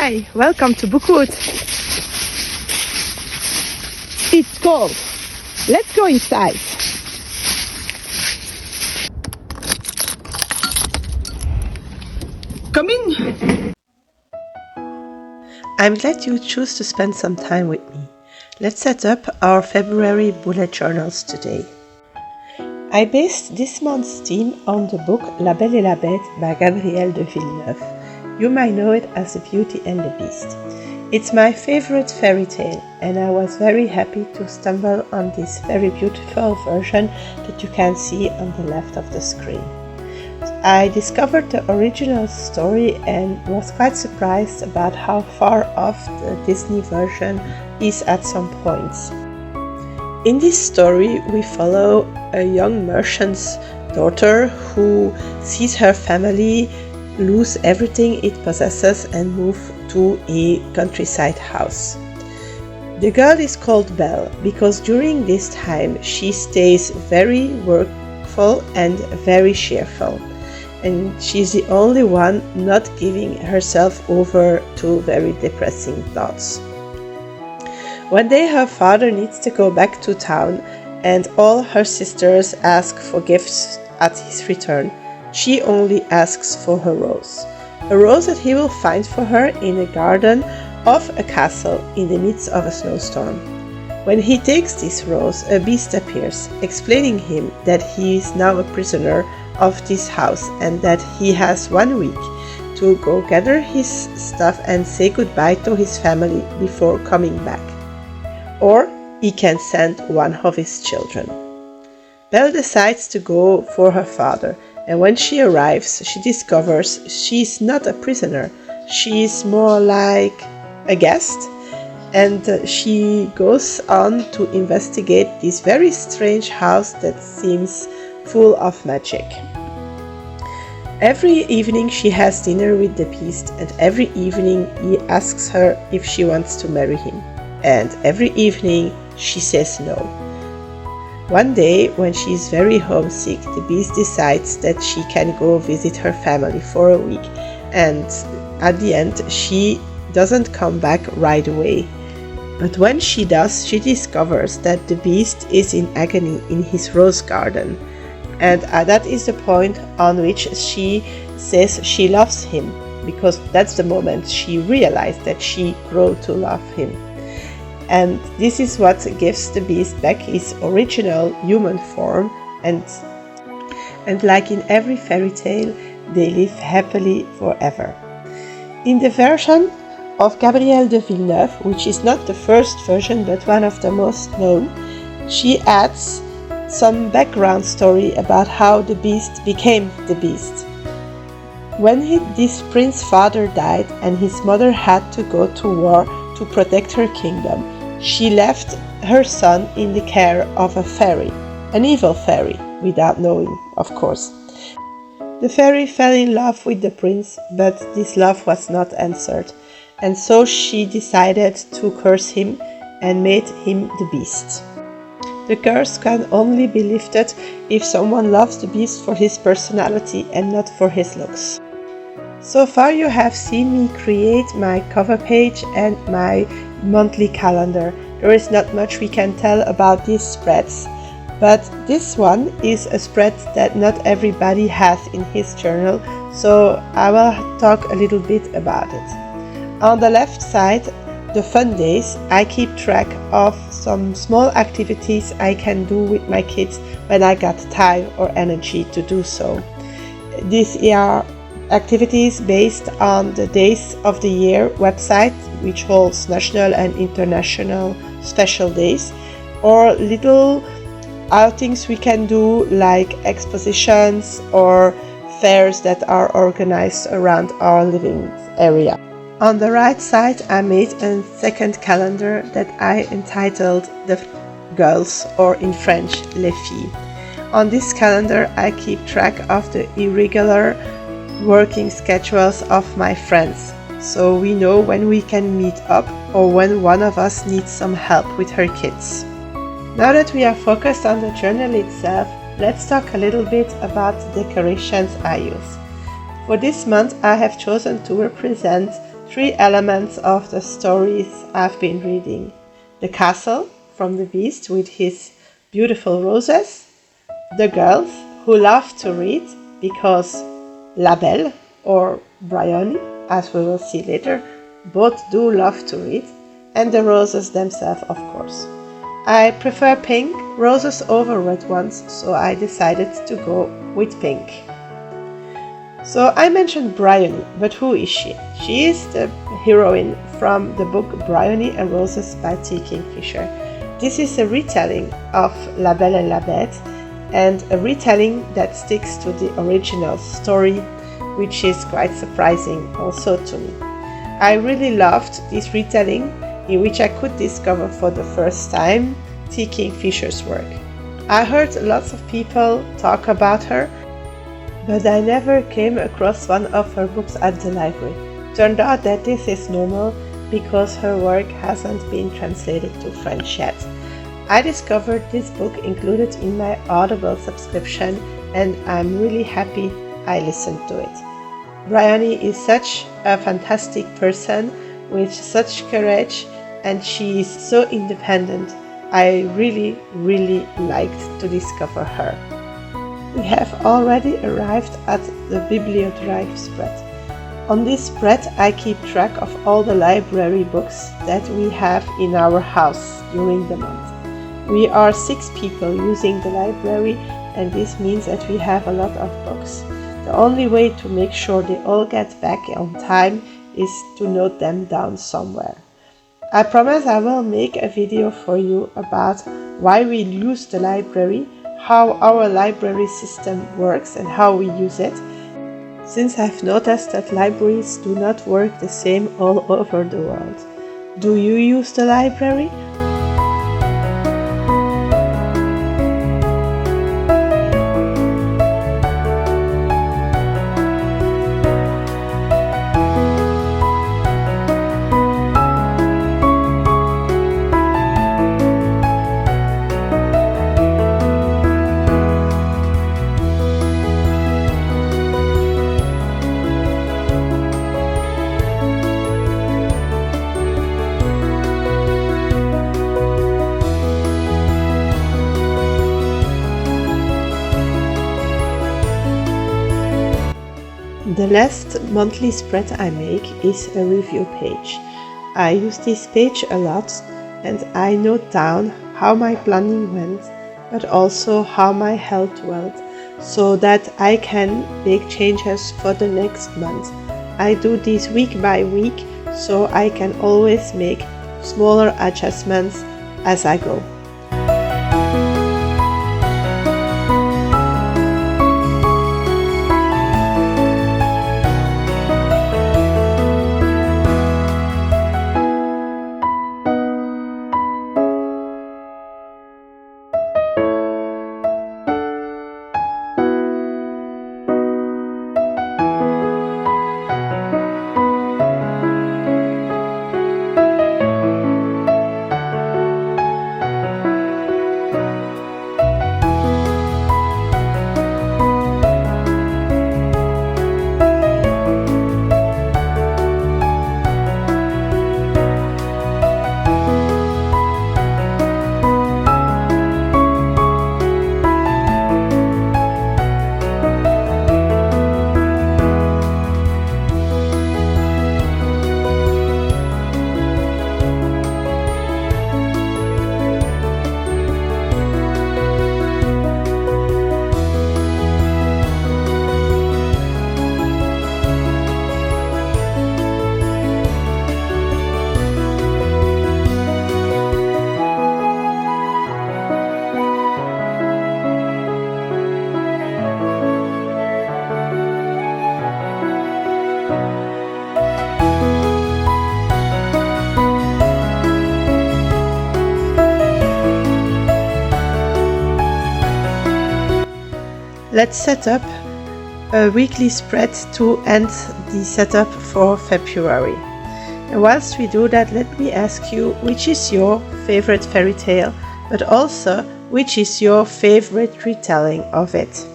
Hi, welcome to Bookwood. It's cold. Let's go inside. Come in. I'm glad you choose to spend some time with me. Let's set up our February bullet journals today. I based this month's theme on the book La Belle et la Bête by Gabrielle de Villeneuve. You might know it as The Beauty and the Beast. It's my favorite fairy tale, and I was very happy to stumble on this very beautiful version that you can see on the left of the screen. I discovered the original story and was quite surprised about how far off the Disney version is at some points. In this story, we follow a young merchant's daughter who sees her family lose everything it possesses and move to a countryside house. The girl is called Belle because during this time she stays very workful and very cheerful, and she's the only one not giving herself over to very depressing thoughts. One day her father needs to go back to town and all her sisters ask for gifts at his return. She only asks for her rose. A rose that he will find for her in a garden of a castle in the midst of a snowstorm. When he takes this rose, a beast appears, explaining him that he is now a prisoner of this house and that he has 1 week to go gather his stuff and say goodbye to his family before coming back. Or he can send one of his children. Belle decides to go for her father, and when she arrives, she discovers she's not a prisoner, she's more like a guest, and she goes on to investigate this very strange house that seems full of magic. Every evening she has dinner with the beast, and every evening he asks her if she wants to marry him, and every evening she says no. One day, when she is very homesick, the beast decides that she can go visit her family for a week, and at the end she doesn't come back right away. But when she does, she discovers that the beast is in agony in his rose garden, and that is the point on which she says she loves him, because that's the moment she realized that she grew to love him. And this is what gives the beast back his original human form, and like in every fairy tale, they live happily forever. In the version of Gabrielle de Villeneuve, which is not the first version but one of the most known, she adds some background story about how the beast became the beast. When this prince's father died and his mother had to go to war to protect her kingdom, she left her son in the care of a fairy, an evil fairy, without knowing, of course. The fairy fell in love with the prince, but this love was not answered, and so she decided to curse him and made him the beast. The curse can only be lifted if someone loves the beast for his personality and not for his looks. So far you have seen me create my cover page and my monthly calendar. There is not much we can tell about these spreads, but this one is a spread that not everybody has in his journal, so I will talk a little bit about it. On the left side, the fun days, I keep track of some small activities I can do with my kids when I got time or energy to do so. These are activities based on the Days of the Year website, which holds national and international special days, or little outings we can do like expositions or fairs that are organized around our living area. On the right side, I made a second calendar that I entitled The Girls, or in French, Les Filles. On this calendar, I keep track of the irregular working schedules of my friends, so we know when we can meet up or when one of us needs some help with her kids. Now that we are focused on the journal itself, let's talk a little bit about the decorations I use. For this month I have chosen to represent three elements of the stories I've been reading: the castle from the Beast with his beautiful roses, the girls who love to read because La Belle or Bryony, as we will see later, both do love to read, and the roses themselves, of course. I prefer pink roses over red ones, so I decided to go with pink. So I mentioned Bryony, but who is she? She is the heroine from the book Bryony and Roses by T. Kingfisher. This is a retelling of La Belle et la Bête, and a retelling that sticks to the original story, which is quite surprising also to me. I really loved this retelling, in which I could discover for the first time T. Kingfisher's work. I heard lots of people talk about her, but I never came across one of her books at the library. Turned out that this is normal because her work hasn't been translated to French yet. I discovered this book included in my Audible subscription, and I'm really happy I listened to it. Bryony is such a fantastic person with such courage, and she is so independent. I really liked to discover her. We have already arrived at the Bibliodrive spread. On this spread I keep track of all the library books that we have in our house during the month. We are 6 people using the library, and this means that we have a lot of books. The only way to make sure they all get back on time is to note them down somewhere. I promise I will make a video for you about why we use the library, how our library system works and how we use it, since I've noticed that libraries do not work the same all over the world. Do you use the library? The last monthly spread I make is a review page. I use this page a lot, and I note down how my planning went, but also how my health went, so that I can make changes for the next month. I do this week by week, so I can always make smaller adjustments as I go. Let's set up a weekly spread to end the setup for February. And whilst we do that, let me ask you, which is your favorite fairy tale, but also which is your favorite retelling of it?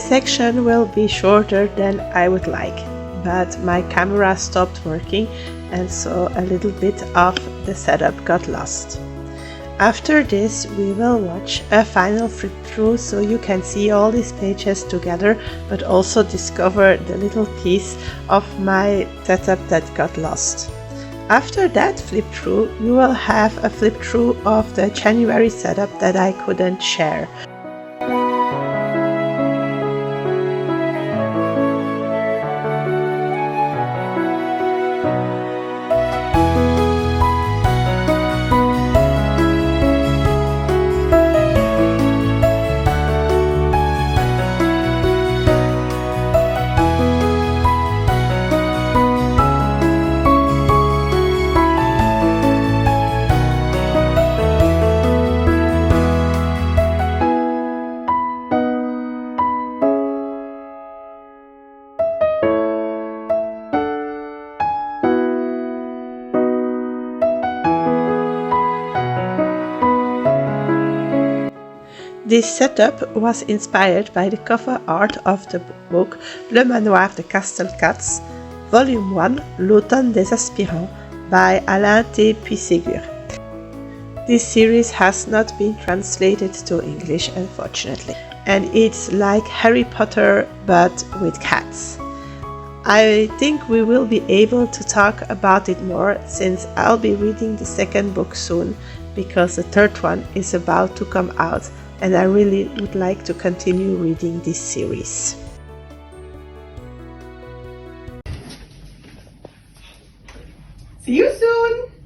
This section will be shorter than I would like, but my camera stopped working and so a little bit of the setup got lost. After this we will watch a final flip through so you can see all these pages together, but also discover the little piece of my setup that got lost. After that flip through you will have a flip through of the January setup that I couldn't share. This setup was inspired by the cover art of the book Le Manoir de Castelcats, Volume 1, L'Automne des Aspirants by Alain T. Puységur. This series has not been translated to English, unfortunately, and it's like Harry Potter but with cats. I think we will be able to talk about it more since I'll be reading the second book soon, because the third one is about to come out and I really would like to continue reading this series. See you soon!